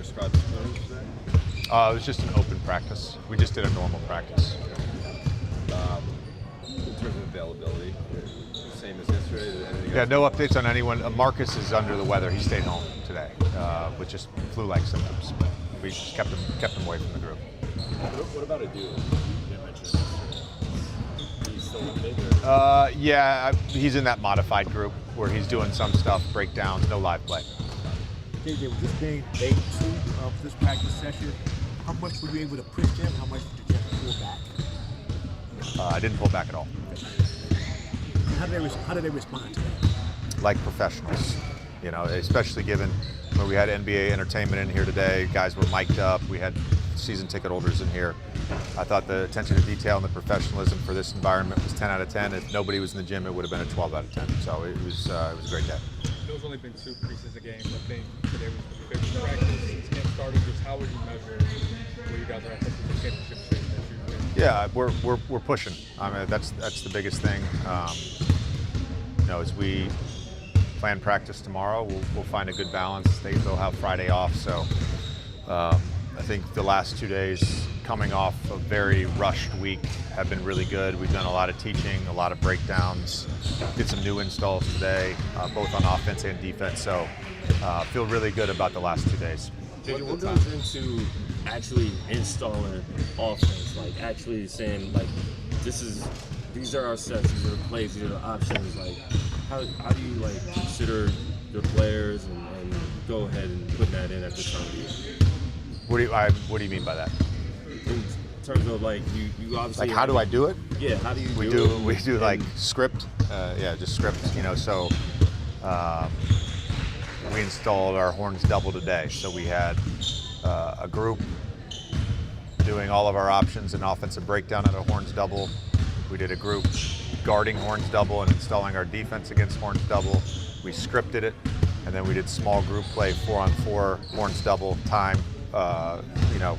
describe the scrimmage today? It was just an open practice. We just did a normal practice. In terms of availability, same as yesterday? Yeah, no updates on anyone. Marcus is under the weather. He stayed home today with just flu-like symptoms. But we just kept him away from the group. What about Adu? You didn't mention yesterday. He's still limited? Yeah, he's in that modified group where he's doing some stuff, breakdowns, no live play. JJ, with this being day 2 of this practice session, how much were you able to push them? How much did you have to pull back? I didn't pull back at all. How did they respond to that? Like professionals, you know, especially given when we had NBA entertainment in here today, guys were mic'd up, we had season ticket holders in here. I thought the attention to detail and the professionalism for this environment was 10 out of 10. If nobody was in the gym, it would have been a 12 out of 10. So it was a great day. There's only been 2 preseason games. I think today was the big practice. Since camp started, just how would you measure where you guys are at the championship shape that you've been? Yeah, we're pushing. I mean, that's the biggest thing. You know, as we plan practice tomorrow, we'll find a good balance. They'll have Friday off, so I think the last 2 days coming off a very rushed week have been really good. We've done a lot of teaching, a lot of breakdowns, did some new installs today, both on offense and defense, so feel really good about the last 2 days. What goes into actually installing offense? Like actually saying like, these are our sets, these are the plays, these are the options. Like how do you like consider your players and go ahead and put that in at this time of the year? What do you mean by that? In terms of like you obviously like how do I do it? Yeah, how do you we do it? We do like script, yeah, just script. You know, so we installed our horns double today. So we had a group doing all of our options and offensive breakdown at a horns double. We did a group guarding horns double and installing our defense against horns double. We scripted it, and then we did small group play 4-on-4 horns double time. You know,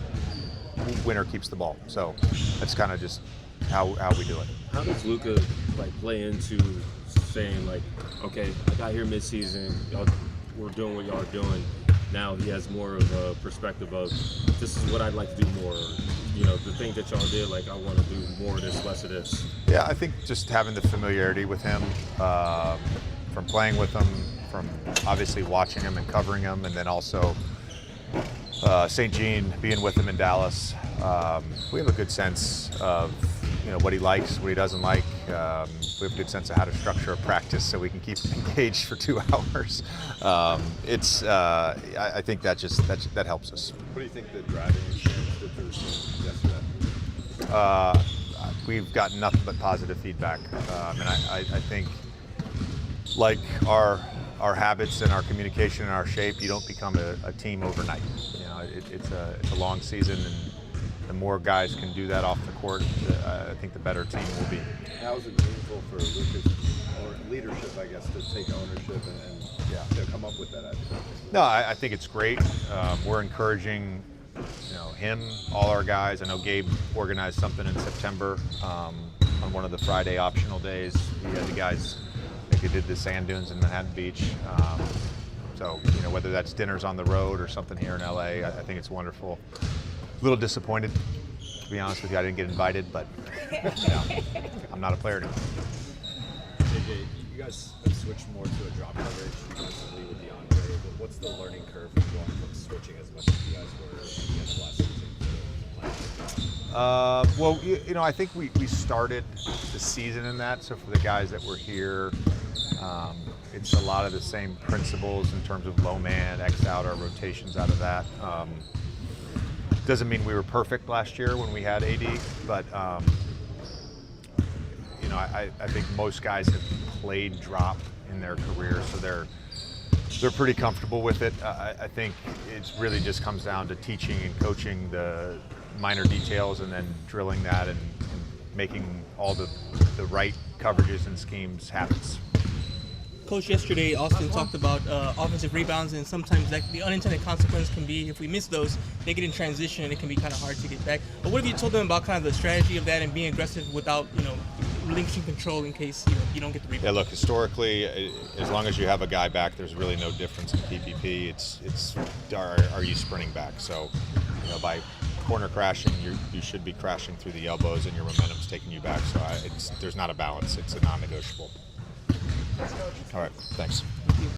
winner keeps the ball. So that's kind of just how we do it. How does Luka like play into saying like, okay, I got here mid-season, we're doing what y'all are doing. Now he has more of a perspective of this is what I'd like to do more. You know, the thing that y'all did, like I want to do more of this, less of this. Yeah, I think just having the familiarity with him, from playing with him, from obviously watching him and covering him, and then also St. Jean, being with him in Dallas, we have a good sense of what he likes, what he doesn't like. We have a good sense of how to structure a practice so we can keep him engaged for 2 hours. I think that helps us. What do you think the driving experience did for the team yesterday? We've gotten nothing but positive feedback. And I think, like our habits and our communication and our shape, you don't become a team overnight. It's a long season, and the more guys can do that off the court, I think the better team will be. How is it meaningful for Luka's leadership, I guess, to take ownership and to come up with that idea? No, I think it's great. We're encouraging, him, all our guys. I know Gabe organized something in September on one of the Friday optional days. He had the guys, I think they did the sand dunes in Manhattan Beach. So, whether that's dinners on the road or something here in LA, I think it's wonderful. A little disappointed, to be honest with you. I didn't get invited, but I'm not a player anymore. JJ, you guys have switched more to a drop coverage defensively with DeAndre, but what's the learning curve from going from switching as much as you guys were at the end of last season? Well, I think we started the season in that. So for the guys that were here, it's a lot of the same principles in terms of low man, X out, our rotations out of that. Doesn't mean we were perfect last year when we had AD, but I think most guys have played drop in their career, so they're pretty comfortable with it. I think it really just comes down to teaching and coaching the minor details and then drilling that and making all the right coverages and schemes habits. Coach, yesterday Austin talked about offensive rebounds, and sometimes the unintended consequence can be if we miss those, they get in transition and it can be kind of hard to get back. But what have you told them about kind of the strategy of that and being aggressive without relinquishing control in case you don't get the rebound. Yeah, look, historically, as long as you have a guy back, there's really no difference in PPP. It's are you sprinting back? So, by corner crashing, you should be crashing through the elbows, and your momentum's taking you back. So there's not a balance. It's a non-negotiable. All right, thanks.